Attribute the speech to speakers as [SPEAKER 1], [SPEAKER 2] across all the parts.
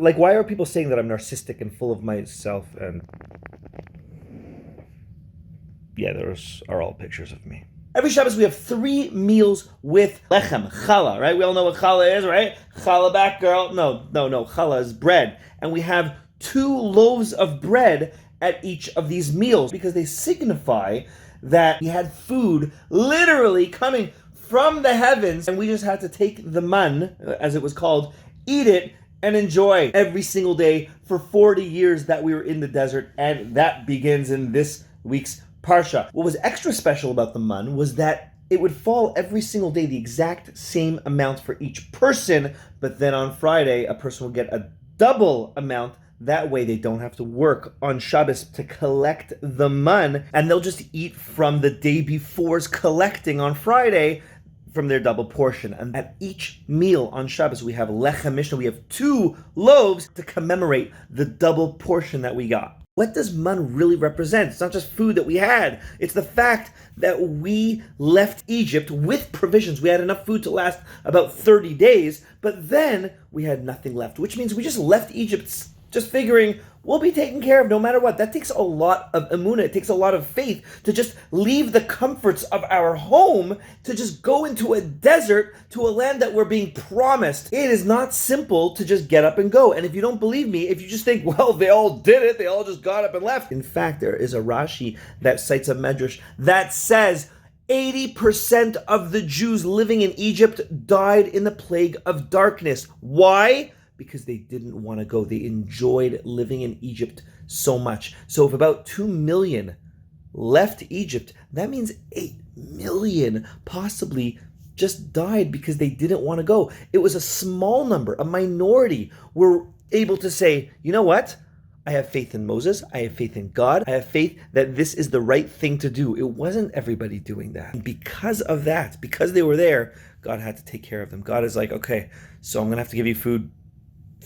[SPEAKER 1] Like, why are people saying that I'm narcissistic and full of myself? And yeah, those are all pictures of me. Every Shabbos we have 3 meals with lechem, challah, right? We all know what challah is, right? Challah back, girl. No. Challah is bread. And we have 2 loaves of bread at each of these meals because they signify that we had food literally coming from the heavens and we just had to take the man, as it was called, eat it, and enjoy every single day for 40 years that we were in the desert. And that begins in this week's Parsha. What was extra special about the man was that it would fall every single day the exact same amount for each person, but then on Friday, a person would get a double amount. That way they don't have to work on Shabbos to collect the man, and they'll just eat from the day before's collecting on Friday from their double portion. And at each meal on Shabbos, we have lechem mishnah. We have 2 loaves to commemorate the double portion that we got. What does man really represent? It's not just food that we had. It's the fact that we left Egypt with provisions. We had enough food to last about 30 days, but then we had nothing left, which means we just left Egypt just figuring we'll be taken care of no matter what. That takes a lot of emunah. It takes a lot of faith to just leave the comforts of our home to just go into a desert to a land that we're being promised. It is not simple to just get up and go. And if you don't believe me, if you just think, well, they all did it, they all just got up and left. In fact, there is a Rashi that cites a medrash that says 80% of the Jews living in Egypt died in the plague of darkness. Why? Because they didn't want to go. They enjoyed living in Egypt so much. So if about 2 million left Egypt, that means 8 million possibly just died because they didn't want to go. It was a small number, a minority were able to say, you know what? I have faith in Moses. I have faith in God. I have faith that this is the right thing to do. It wasn't everybody doing that. And because of that, because they were there, God had to take care of them. God is like, okay, so I'm going to have to give you food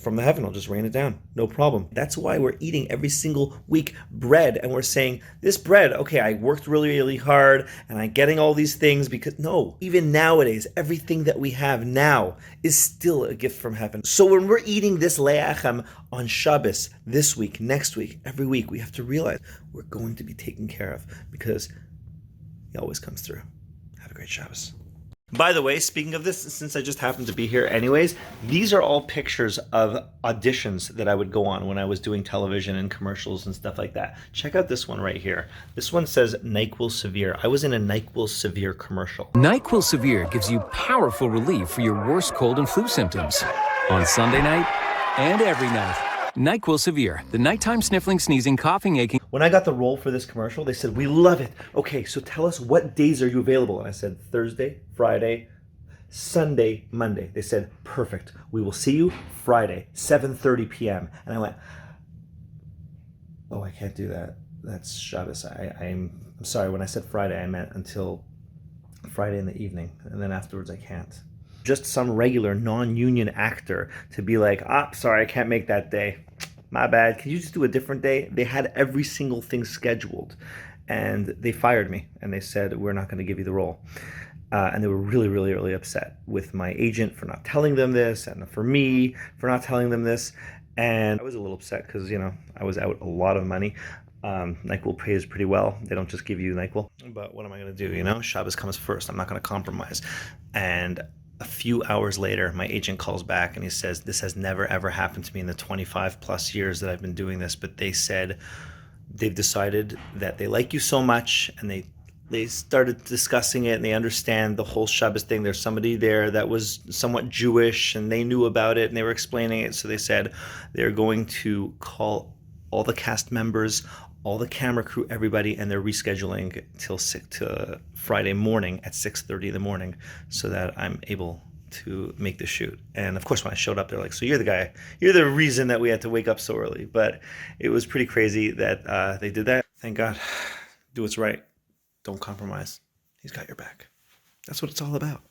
[SPEAKER 1] from the heaven. I'll just rain it down. No problem. That's why we're eating every single week bread. And we're saying, this bread, okay, I worked really, really hard and I'm getting all these things because no, even nowadays, everything that we have now is still a gift from heaven. So when we're eating this le'achem on Shabbos, this week, next week, every week, we have to realize we're going to be taken care of because he always comes through. Have a great Shabbos. By the way, speaking of this, since I just happened to be here anyways, these are all pictures of auditions that I would go on when I was doing television and commercials and stuff like that. Check out this one right here. This one says NyQuil Severe. I was in a NyQuil Severe commercial.
[SPEAKER 2] NyQuil Severe gives you powerful relief for your worst cold and flu symptoms. On Sunday night and every night. NyQuil Severe, the nighttime sniffling, sneezing, coughing, aching.
[SPEAKER 1] When I got the role for this commercial, they said, we love it. Okay, so tell us what days are you available? And I said, Thursday, Friday, Sunday, Monday. They said, perfect. We will see you Friday, 7:30 p.m. And I went, oh, I can't do that. That's Shabbos. I'm sorry. When I said Friday, I meant until Friday in the evening. And then afterwards, I can't. Just some regular non-union actor to be like, sorry, I can't make that day. My bad. Can you just do a different day? They had every single thing scheduled and they fired me and they said, we're not going to give you the role. And they were really, really, really upset with my agent for not telling them this and for me for not telling them this. And I was a little upset because, I was out a lot of money. NyQuil pays pretty well. They don't just give you NyQuil. But what am I going to do? Shabbos comes first. I'm not going to compromise. And a few hours later, my agent calls back and he says, this has never, ever happened to me in the 25 plus years that I've been doing this. But they said they've decided that they like you so much and they started discussing it and they understand the whole Shabbos thing. There's somebody there that was somewhat Jewish and they knew about it and they were explaining it. So they said they're going to call all the cast members, all the camera crew, everybody, and they're rescheduling to Friday morning at 6:30 in the morning so that I'm able to make the shoot. And of course, when I showed up, they're like, so you're the guy, you're the reason that we had to wake up so early. But it was pretty crazy that they did that. Thank God. Do what's right. Don't compromise. He's got your back. That's what it's all about.